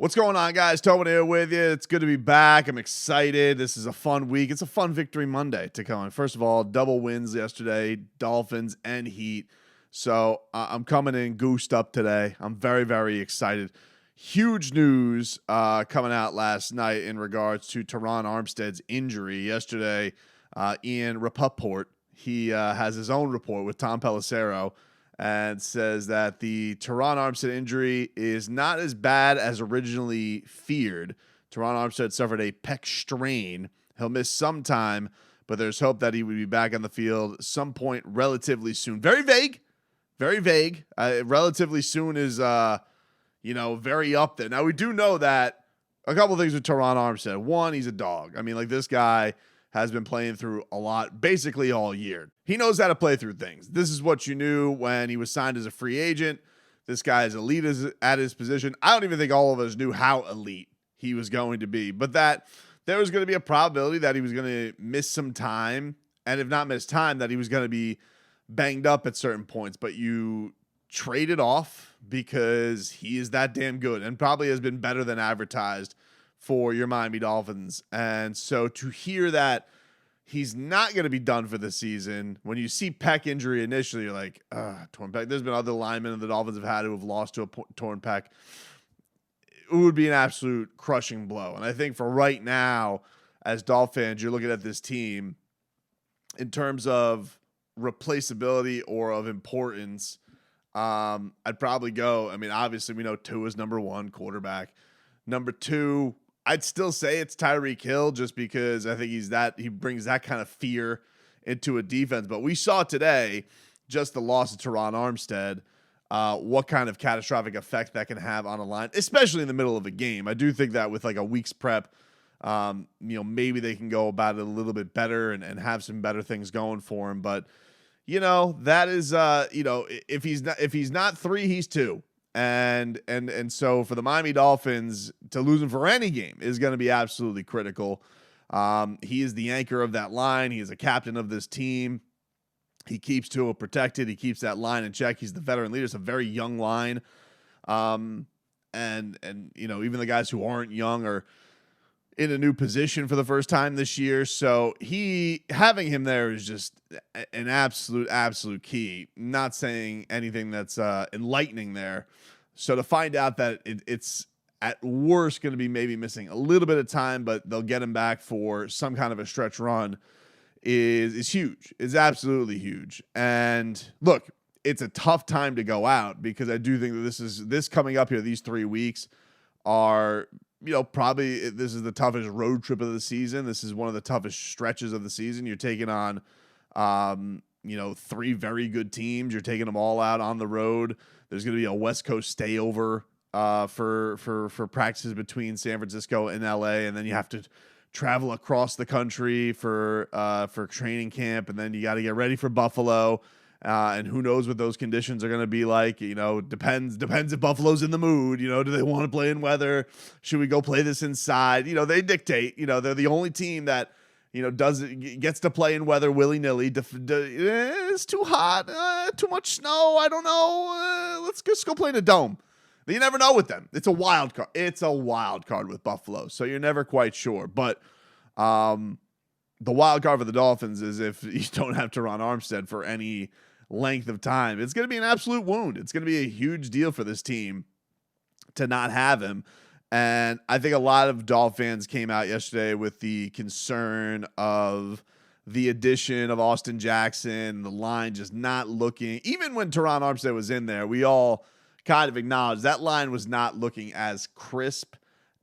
What's going on, guys? Tobin here with you. It's good to be back. I'm excited. This is a fun week. It's a fun Victory Monday to come. First of all, double wins yesterday, Dolphins and Heat. So I'm coming in goosed up today. I'm very, very excited. Huge news coming out last night in regards to Terron Armstead's injury. Yesterday, Ian Rapoport, he has his own report with Tom Pelissero, and says that the Terron Armstead injury is not as bad as originally feared. Terron Armstead suffered a pec strain. He'll miss some time, but there's hope that he would be back on the field some point relatively soon. Very vague. Very vague. Relatively soon is, very up there. Now, we do know that a couple things with Terron Armstead. One, he's a dog. I mean, this guy has been playing through a lot basically all year. He knows how to play through things. This is what you knew when he was signed as a free agent. This guy is elite at his position. I don't even think all of us knew how elite he was going to be, but that there was going to be a probability that he was going to miss some time, and if not miss time, that he was going to be banged up at certain points. But you trade it off because he is that damn good and probably has been better than advertised for your Miami Dolphins. And so to hear that he's not going to be done for the season, when you see pec injury initially, you're like, torn pec. There's been other linemen the Dolphins have had who have lost to a torn pec. It would be an absolute crushing blow. And I think for right now, as Dolphin fans, you're looking at this team in terms of replaceability or of importance. I'd probably go, obviously we know Tua's number one quarterback. Number two, I'd still say it's Tyreek Hill, just because I think he brings that kind of fear into a defense. But we saw today just the loss of Terron Armstead, what kind of catastrophic effect that can have on a line, especially in the middle of a game. I do think that with like a week's prep, maybe they can go about it a little bit better and have some better things going for him. But that is if he's not three, he's two. And so for the Miami Dolphins to lose him for any game is going to be absolutely critical. He is the anchor of that line. He is a captain of this team. He keeps Tua protected. He keeps that line in check. He's the veteran leader. It's a very young line. And even the guys who aren't young are in a new position for the first time this year. So having him there is just an absolute key. Not saying anything that's enlightening there. So to find out that it's at worst going to be maybe missing a little bit of time, but they'll get him back for some kind of a stretch run is huge. It's absolutely huge. And look, it's a tough time to go out, because I do think that this coming up here, these 3 weeks are, probably this is the toughest road trip of the season. This is one of the toughest stretches of the season. You're taking on, 3 very good teams. You're taking them all out on the road. There's going to be a West Coast stayover for practices between San Francisco and LA, and then you have to travel across the country for training camp, and then you got to get ready for Buffalo. And who knows what those conditions are going to be like. Depends if Buffalo's in the mood. Do they want to play in weather? Should we go play this inside? They dictate. They're the only team that, gets to play in weather willy-nilly. It's too hot, too much snow, I don't know. Let's just go play in a dome. You never know with them. It's a wild card. It's a wild card with Buffalo, so you're never quite sure. But the wild card for the Dolphins is if you don't have Terron Armstead for any length of time. It's going to be an absolute wound. It's going to be a huge deal for this team to not have him. And I think a lot of Dolphins fans came out yesterday with the concern of the addition of Austin Jackson, the line just not looking, even when Terron Armstead was in there, we all kind of acknowledged that line was not looking as crisp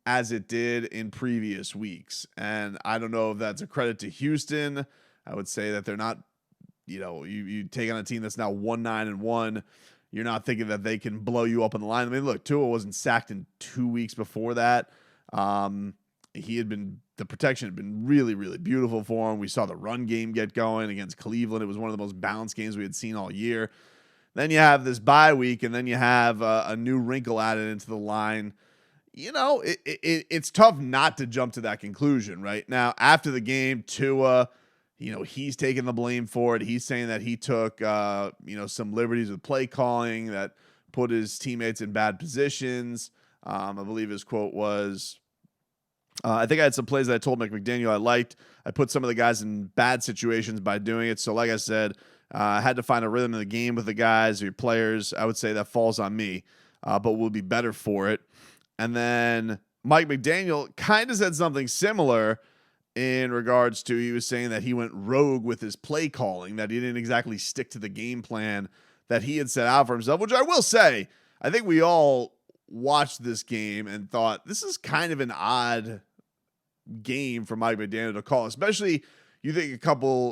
as it did in previous weeks. And I don't know if that's a credit to Houston. I would say that they're not, you take on a team that's now 1-9-1. You're not thinking that they can blow you up on the line. Look, Tua wasn't sacked in 2 weeks before that. The protection had been really, really beautiful for him. We saw the run game get going against Cleveland. It was one of the most balanced games we had seen all year. Then you have this bye week, and then you have a new wrinkle added into the line. It's tough not to jump to that conclusion, right? Now, after the game, Tua, he's taking the blame for it. He's saying that he took, some liberties with play calling that put his teammates in bad positions. I believe his quote was, I think I had some plays that I told McDaniel I liked. I put some of the guys in bad situations by doing it. So like I said, I had to find a rhythm in the game with the guys or your players. I would say that falls on me, but we'll be better for it. And then Mike McDaniel kind of said something similar in regards to, he was saying that he went rogue with his play calling, that he didn't exactly stick to the game plan that he had set out for himself, which I will say, I think we all watched this game and thought this is kind of an odd game for Mike McDaniel to call, especially you think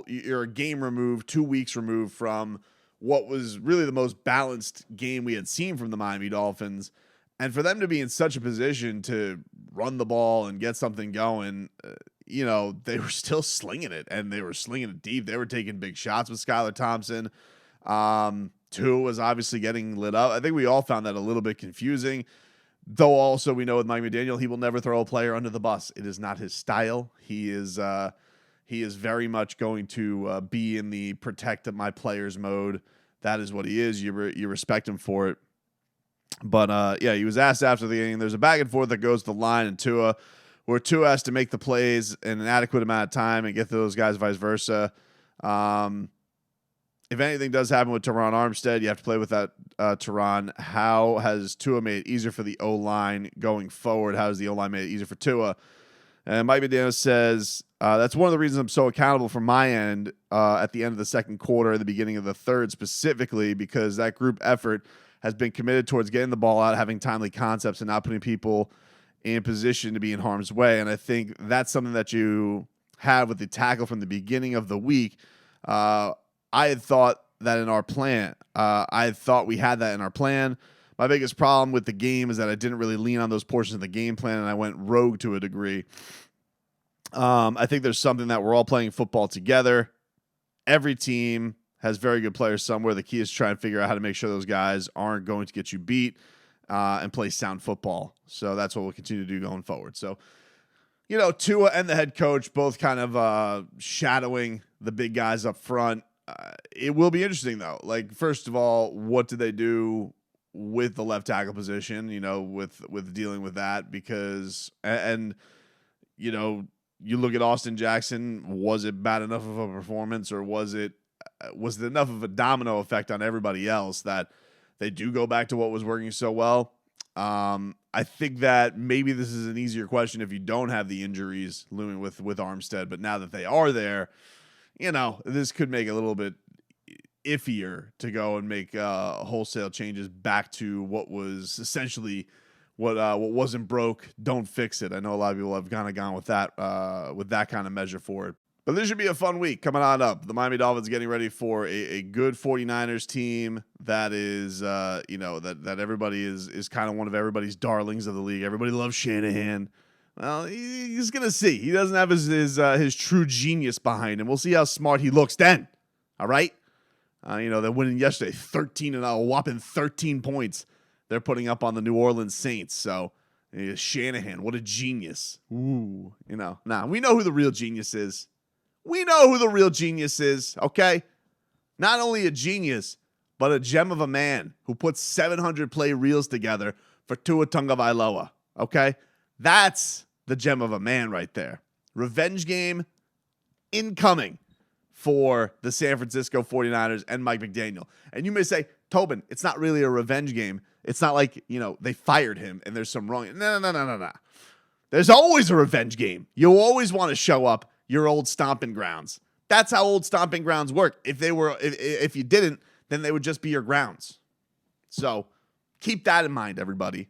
you're a game removed, 2 weeks removed from what was really the most balanced game we had seen from the Miami Dolphins. And for them to be in such a position to run the ball and get something going, they were still slinging it, and they were slinging it deep. They were taking big shots with Skylar Thompson. Tua was obviously getting lit up. I think we all found that a little bit confusing, though also we know with Mike McDaniel, he will never throw a player under the bus. It is not his style. He is very much going to be in the protect my players mode. That is what he is. You respect him for it. But, he was asked after the game. There's a back and forth that goes to the line and Tua, where Tua has to make the plays in an adequate amount of time and get to those guys vice versa. If anything does happen with Terron Armstead, you have to play with that Terron. How has Tua made it easier for the O-line going forward? How has the O-line made it easier for Tua? And Mike McDaniel says, that's one of the reasons I'm so accountable from my end at the end of the second quarter and the beginning of the third specifically, because that group effort has been committed towards getting the ball out, having timely concepts, and not putting people in position to be in harm's way. And I think that's something that you have with the tackle from the beginning of the week. I had thought that in our plan. I had thought we had that in our plan. My biggest problem with the game is that I didn't really lean on those portions of the game plan, and I went rogue to a degree. I think there's something that we're all playing football together. Every team has very good players somewhere. The key is to try and figure out how to make sure those guys aren't going to get you beat and play sound football. So that's what we'll continue to do going forward. So, Tua and the head coach both kind of shadowing the big guys up front. It will be interesting, though. Like, first of all, what did they do with the left tackle position, with dealing with that? Because, you look at Austin Jackson, was it bad enough of a performance, or was it enough of a domino effect on everybody else that they do go back to what was working so well? I think that maybe this is an easier question if you don't have the injuries looming with Armstead, but now that they are there, this could make it a little bit iffier to go and make wholesale changes back to what was essentially what wasn't broke, don't fix it. I know a lot of people have kind of gone with that kind of measure for it. But this should be a fun week coming on up. The Miami Dolphins getting ready for a good 49ers team that is, that everybody is kind of one of everybody's darlings of the league. Everybody loves Shanahan. Well, he's going to see. He doesn't have his true genius behind him. We'll see how smart he looks then. All right? They're winning yesterday, 13-0, a whopping 13 points they're putting up on the New Orleans Saints. So, Shanahan, what a genius. Ooh, we know who the real genius is. We know who the real genius is, okay? Not only a genius, but a gem of a man who puts 700 play reels together for Tua Tagovailoa, okay? That's the gem of a man right there. Revenge game incoming for the San Francisco 49ers and Mike McDaniel. And you may say, Tobin, it's not really a revenge game. It's not like, they fired him and there's some wrong. No. There's always a revenge game. You always want to show up your old stomping grounds. That's how old stomping grounds work. If you didn't, then they would just be your grounds. So keep that in mind, everybody.